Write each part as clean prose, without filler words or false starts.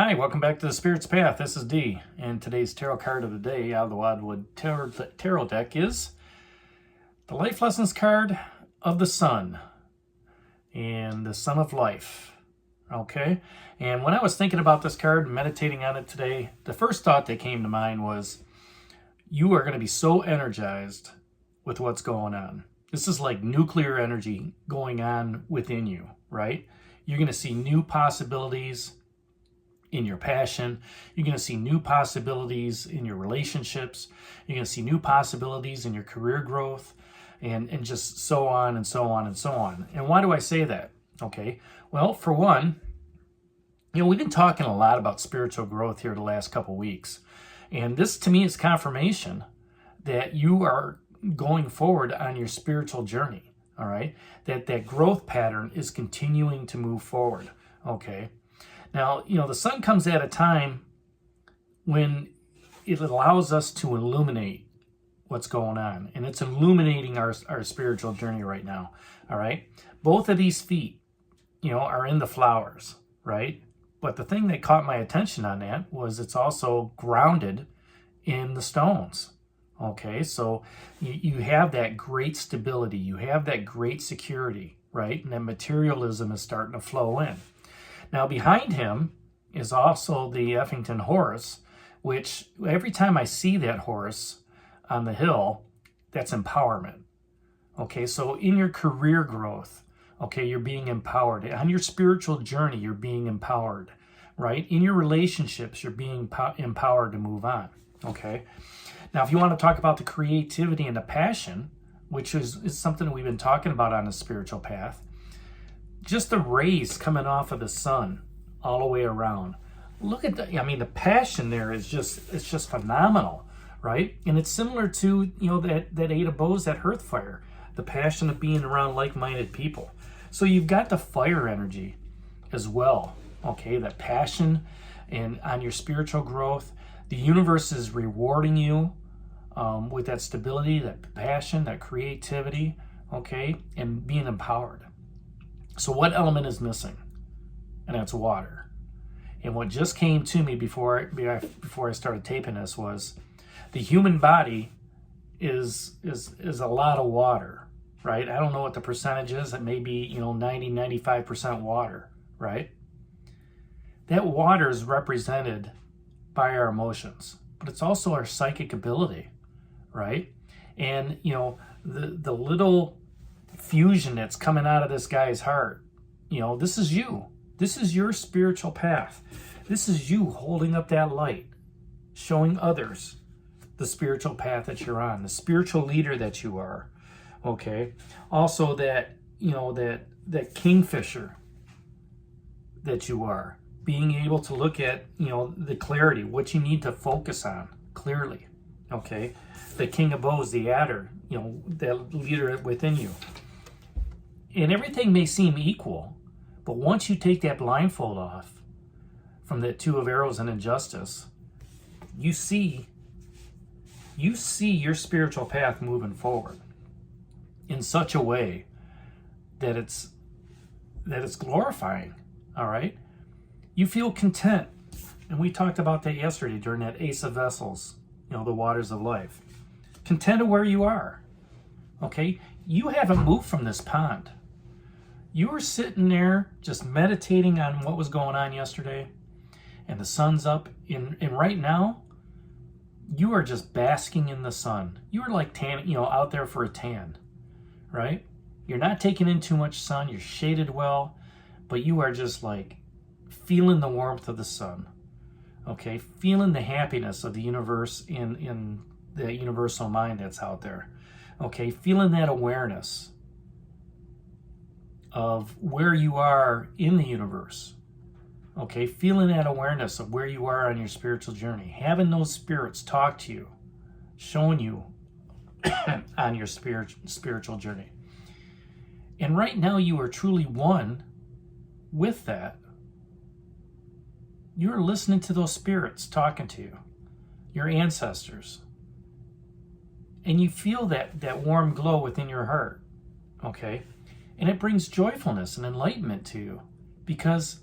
Hi, welcome back to the Spirit's Path. This is D, and today's tarot card of the day out of the Wildwood Tarot deck is the Life Lessons card of the Sun, and the Sun of Life. Okay, and when I was thinking about this card and meditating on it today, the first thought that came to mind was you are going to be so energized with what's going on. This is like nuclear energy going on within you, right? You're going to see new possibilities in your passion. You're going to see new possibilities in your relationships. You're going to see new possibilities in your career growth, and just so on and so on and so on. And why do I say that? Okay, well, for one, we've been talking a lot about spiritual growth here the last couple weeks. And this, to me, is confirmation that you are going forward on your spiritual journey, all right? That growth pattern is continuing to move forward, okay? Now, the sun comes at a time when it allows us to illuminate what's going on. And it's illuminating our spiritual journey right now, all right? Both of these feet, are in the flowers, right? But the thing that caught my attention on that was it's also grounded in the stones, okay? So you have that great stability. You have that great security, right? And that materialism is starting to flow in. Now, behind him is also the Effington horse, which every time I see that horse on the hill, that's empowerment. Okay, so in your career growth, okay, you're being empowered. On your spiritual journey, you're being empowered, right? In your relationships, you're being empowered to move on, okay? Now, if you want to talk about the creativity and the passion, which is something we've been talking about on the spiritual path, just the rays coming off of the sun all the way around. Look at the passion there is just phenomenal, right? And it's similar to, that Eight of Bows, that hearth fire, the passion of being around like-minded people. So you've got the fire energy as well, okay? That passion and on your spiritual growth. The universe is rewarding you with that stability, that passion, that creativity, okay? And being empowered. So what element is missing? And that's water. And what just came to me before I started taping this was the human body is a lot of water, right? I don't know what the percentage is. It may be, 90-95% water, right? That water is represented by our emotions, but it's also our psychic ability, right? And, the little fusion that's coming out of this guy's heart, this is you. This is your spiritual path. This is you holding up that light, showing others the spiritual path that you're on, the spiritual leader that you are, okay? Also that kingfisher that you are, being able to look at, the clarity, what you need to focus on clearly, okay? The King of Bows, the adder, that leader within you. And everything may seem equal, but once you take that blindfold off from the Two of Arrows and Injustice, you see your spiritual path moving forward in such a way that it's glorifying, all right? You feel content. And we talked about that yesterday during that Ace of Vessels, the waters of life. Content of where you are, okay? You haven't moved from this pond. You were sitting there just meditating on what was going on yesterday, and the sun's up, and right now, you are just basking in the sun. You are like tan, out there for a tan, right? You're not taking in too much sun, you're shaded well, but you are just like feeling the warmth of the sun, okay? Feeling the happiness of the universe in the universal mind that's out there, okay? Feeling that awareness of where you are in the universe, okay? Feeling that awareness of where you are on your spiritual journey, having those spirits talk to you, showing you on your spiritual journey. And right now you are truly one with that. You're listening to those spirits talking to you, your ancestors. And you feel that warm glow within your heart, okay? And it brings joyfulness and enlightenment to you because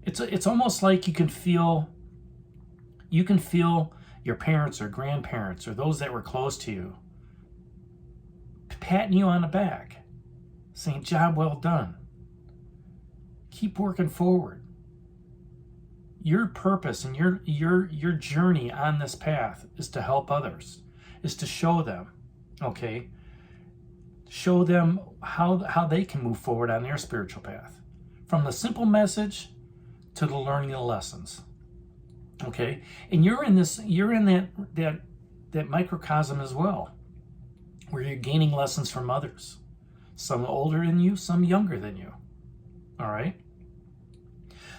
It's almost like you can feel your parents or grandparents or those that were close to you patting you on the back, saying, job well done. Keep working forward. Your purpose and your journey on this path is to help others, is to show them, okay? Show them how they can move forward on their spiritual path. From the simple message to the learning the lessons. Okay? And you're in that microcosm as well, where you're gaining lessons from others. Some older than you, some younger than you. All right?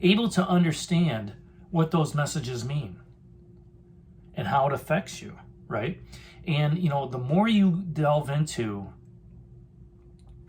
Able to understand what those messages mean and how it affects you, right? And, the more you delve into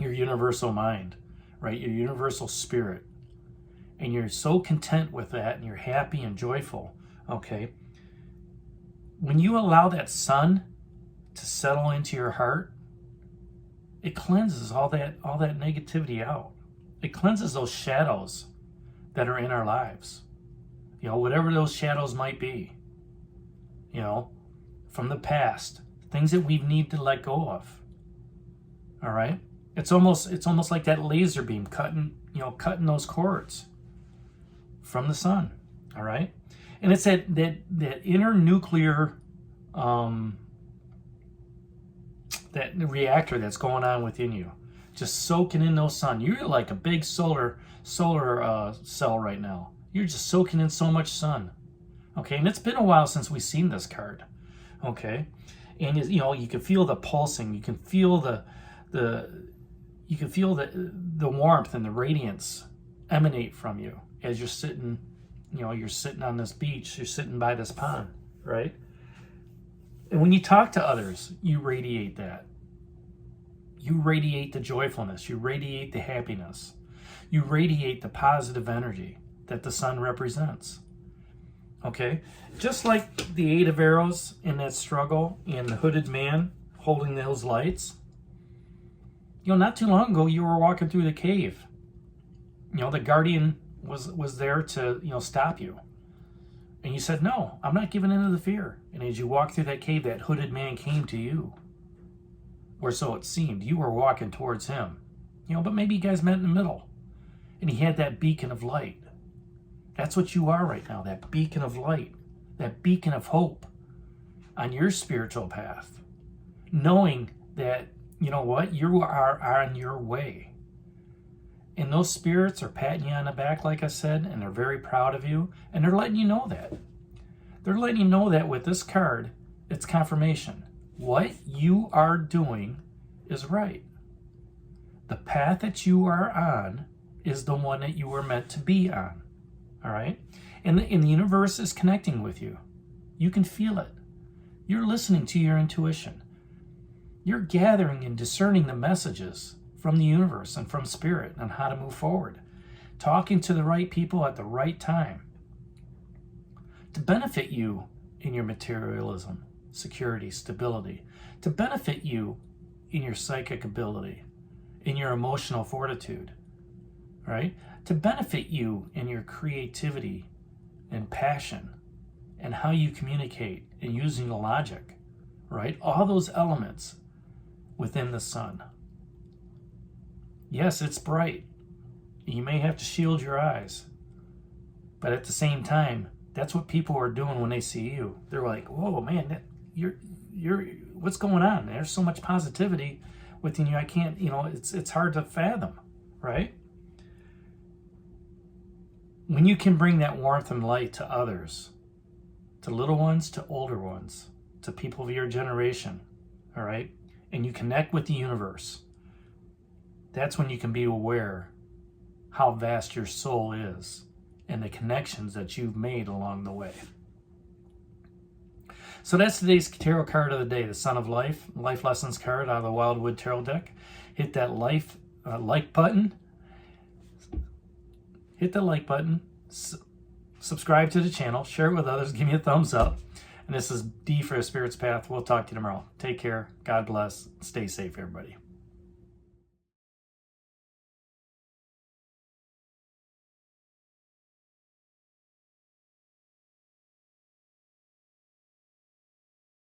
your universal mind, right? Your universal spirit, and you're so content with that and you're happy and joyful, okay? When you allow that sun to settle into your heart, it cleanses all that negativity out. It cleanses those shadows that are in our lives. Whatever those shadows might be, from the past, things that we need to let go of. All right? It's almost like that laser beam cutting those cords from the sun. All right? And it's that inner nuclear that reactor that's going on within you, just soaking in those sun. You're like a big solar cell right now. You're just soaking in so much sun. Okay, and it's been a while since we've seen this card. Okay, and you can feel the pulsing. You can feel the warmth and the radiance emanate from you as you're sitting. You're sitting on this beach. You're sitting by this pond, right? And when you talk to others, you radiate that. You radiate the joyfulness. You radiate the happiness. You radiate the positive energy that the sun represents. Okay? Just like the Eight of Arrows in that struggle and the hooded man holding those lights. Not too long ago, you were walking through the cave. The guardian was there to, stop you. And you said, no, I'm not giving in to the fear. And as you walked through that cave, that hooded man came to you. Or so it seemed. You were walking towards him. But maybe you guys met in the middle. And he had that beacon of light. That's what you are right now, that beacon of light. That beacon of hope on your spiritual path. Knowing that, you are on your way. And those spirits are patting you on the back, like I said, and they're very proud of you, and they're letting you know that. They're letting you know that with this card, it's confirmation. What you are doing is right. The path that you are on is the one that you were meant to be on. All right? And the universe is connecting with you. You can feel it. You're listening to your intuition. You're gathering and discerning the messages from the universe and from spirit on how to move forward. Talking to the right people at the right time to benefit you in your materialism, security, stability, to benefit you in your psychic ability, in your emotional fortitude, right? To benefit you in your creativity and passion and how you communicate and using the logic, right? All those elements within the sun. Yes, it's bright. You may have to shield your eyes. But at the same time, that's what people are doing when they see you. They're like, whoa, man, you're what's going on? There's so much positivity within you. I can't, it's hard to fathom, right? When you can bring that warmth and light to others, to little ones, to older ones, to people of your generation, all right? And you connect with the universe, that's when you can be aware how vast your soul is and the connections that you've made along the way. So that's today's tarot card of the day, the Sun of Life, Life Lessons card out of the Wildwood Tarot deck. Hit that like button. Hit the like button. Subscribe to the channel. Share it with others. Give me a thumbs up. And this is D for the Spirit's Path. We'll talk to you tomorrow. Take care. God bless. Stay safe, everybody.